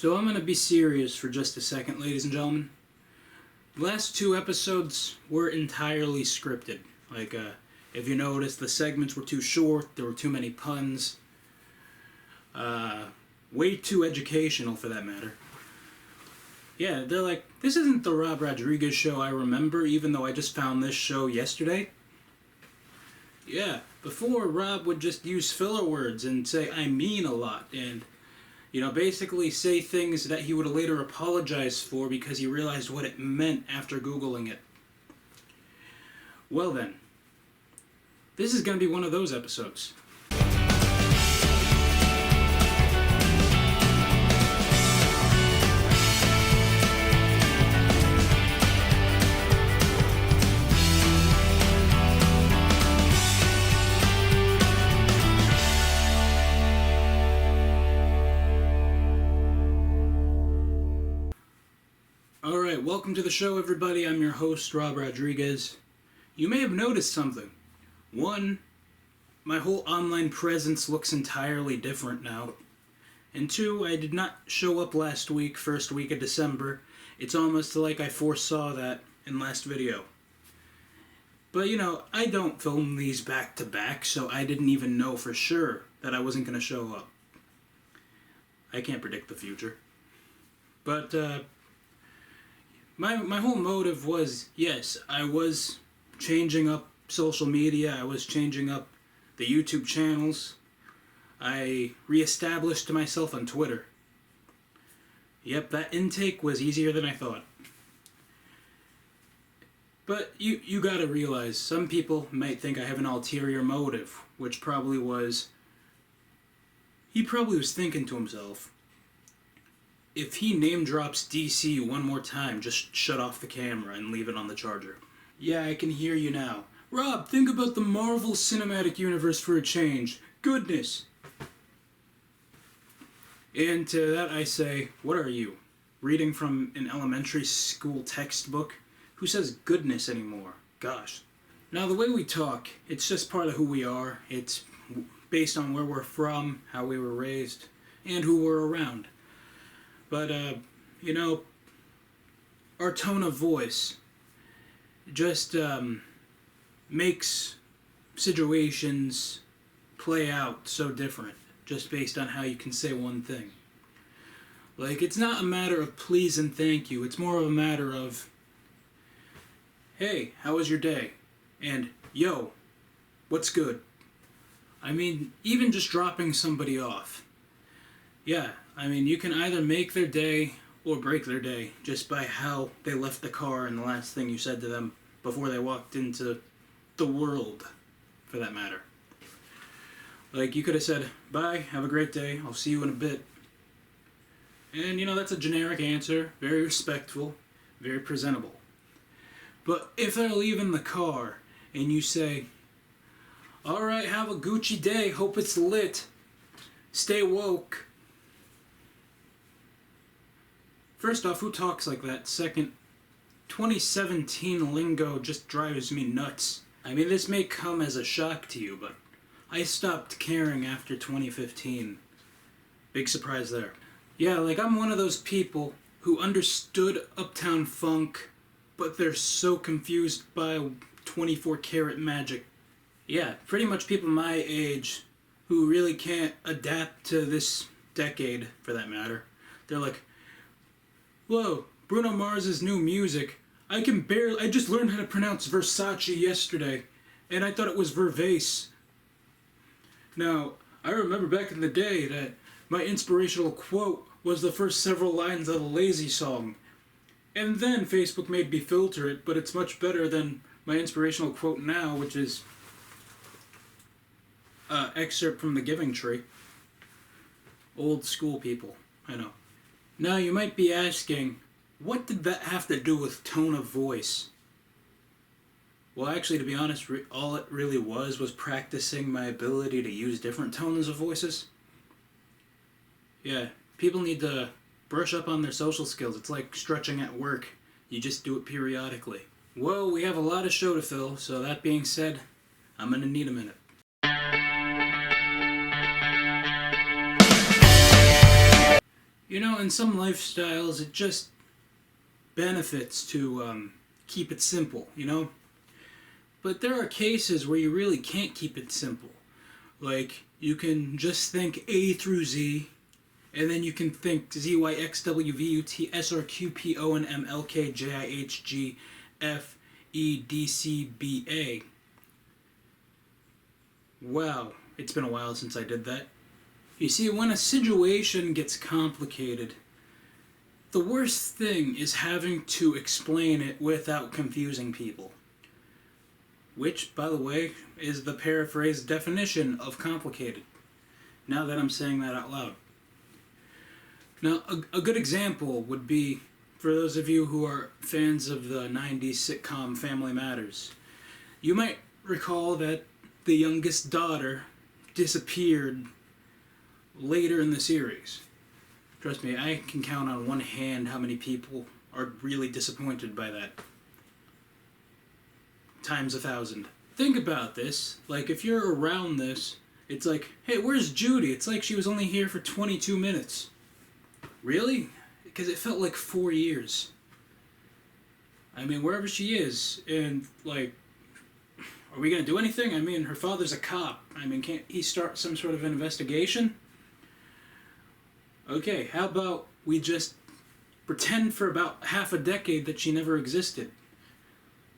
So I'm going to be serious for just a second, ladies and gentlemen. The last two episodes were entirely scripted. If you notice, the segments were too short, there were too many puns. Way too educational, for that matter. Yeah, they're like, this isn't the Rob Rodriguez show I remember, even though I just found this show yesterday. Yeah, before Rob would just use filler words and say, I mean a lot, and, basically say things that he would later apologize for because he realized what it meant after Googling it. Well then, this is going to be one of those episodes. Alright, welcome to the show, everybody. I'm your host, Rob Rodriguez. You may have noticed something. One, my whole online presence looks entirely different now. And two, I did not show up last week, first week of December. It's almost like I foresaw that in last video. But, I don't film these back to back, so I didn't even know for sure that I wasn't going to show up. I can't predict the future. But, My whole motive was, yes, I was changing up social media, I was changing up the YouTube channels, I reestablished myself on Twitter. Yep, that intake was easier than I thought. But you gotta realize, some people might think I have an ulterior motive, which probably was, he probably was thinking to himself, if he name drops DC one more time, just shut off the camera and leave it on the charger. Yeah, I can hear you now. Rob, think about the Marvel Cinematic Universe for a change. Goodness. And to that I say, what are you? Reading from an elementary school textbook? Who says goodness anymore? Gosh. Now the way we talk, it's just part of who we are. It's based on where we're from, how we were raised, and who we're around. But, our tone of voice just makes situations play out so different, just based on how you can say one thing. Like, it's not a matter of please and thank you, it's more of a matter of, hey, how was your day? And, yo, what's good? I mean, even just dropping somebody off. Yeah, you can either make their day or break their day just by how they left the car and the last thing you said to them before they walked into the world, for that matter. Like, you could have said, bye, have a great day, I'll see you in a bit. And, that's a generic answer, very respectful, very presentable. But if they're leaving the car and you say, alright, have a Gucci day, hope it's lit, stay woke. First off, who talks like that? Second, 2017 lingo just drives me nuts. This may come as a shock to you, but I stopped caring after 2015. Big surprise there. Yeah, I'm one of those people who understood Uptown Funk, but they're so confused by 24 karat magic. Yeah, pretty much people my age who really can't adapt to this decade, for that matter. They're like, whoa, Bruno Mars's new music. I just learned how to pronounce Versace yesterday, and I thought it was Vervace. Now, I remember back in the day that my inspirational quote was the first several lines of the Lazy song. And then Facebook made me filter it, but it's much better than my inspirational quote now, which is excerpt from The Giving Tree. Old school people, I know. Now you might be asking, what did that have to do with tone of voice? Well, actually, to be honest, all it really was practicing my ability to use different tones of voices. Yeah, people need to brush up on their social skills. It's like stretching at work. You just do it periodically. Well, we have a lot of show to fill, so that being said, I'm gonna need a minute. You know, in some lifestyles, it just benefits to keep it simple, you know? But there are cases where you really can't keep it simple. Like, you can just think A through Z, and then you can think Z, Y, X, W, V, U, T, S, R, Q, P, O, N, M, L, K, J, I, H, G, F, E, D, C, B, A. Wow, it's been a while since I did that. You see, when a situation gets complicated, the worst thing is having to explain it without confusing people. Which, by the way, is the paraphrased definition of complicated. Now that I'm saying that out loud. Now, a good example would be, for those of you who are fans of the 90s sitcom Family Matters, you might recall that the youngest daughter disappeared later in the series. Trust me, I can count on one hand how many people are really disappointed by that. Times 1,000. Think about this. Like, if you're around this, it's like, hey, where's Judy? It's like she was only here for 22 minutes. Really? Because it felt like 4 years. I mean, wherever she is, and, like, are we going to do anything? I mean, her father's a cop. I mean, can't he start some sort of investigation? Okay, how about we just pretend for about half a decade that she never existed?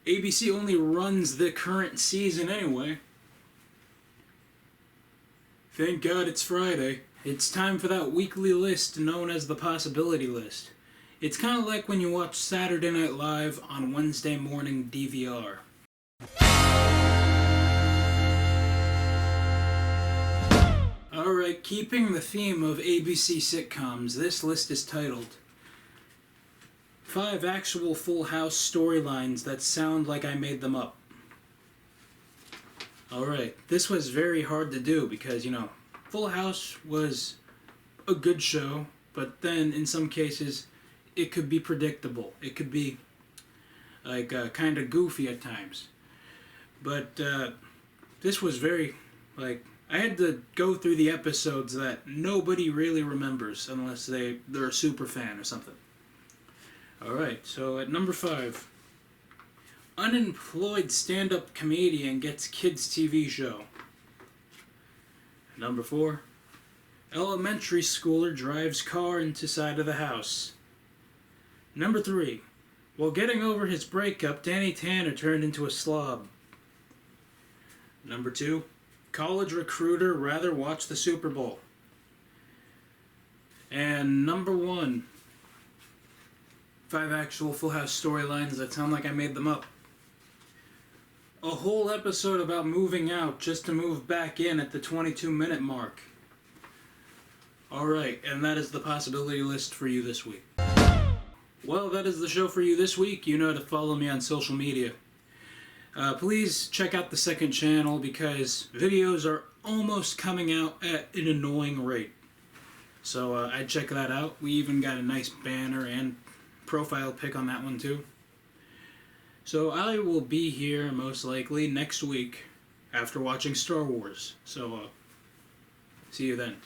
ABC only runs the current season anyway. Thank God it's Friday. It's time for that weekly list known as the Possibility List. It's kind of like when you watch Saturday Night Live on Wednesday morning DVR. Alright, keeping the theme of ABC sitcoms, this list is titled 5 Actual Full House Storylines That Sound Like I Made Them Up. Alright, this was very hard to do because, you know, Full House was a good show, but then in some cases it could be predictable. It could be like kind of goofy at times. But this was very, like, I had to go through the episodes that nobody really remembers unless they're a super fan or something. Alright, so at number 5, unemployed stand-up comedian gets kids' TV show. Number 4, elementary schooler drives car into side of the house. Number 3, while getting over his breakup, Danny Tanner turned into a slob. Number 2, college recruiter rather watch the Super Bowl. And number 1, 5 actual Full House storylines that sound like I made them up. A whole episode about moving out just to move back in at the 22-minute mark. Alright, and that is the possibility list for you this week. Well, that is the show for you this week. You know how to follow me on social media. Please check out the second channel because videos are almost coming out at an annoying rate. So I'd check that out. We even got a nice banner and profile pic on that one too. So I will be here most likely next week after watching Star Wars. So see you then.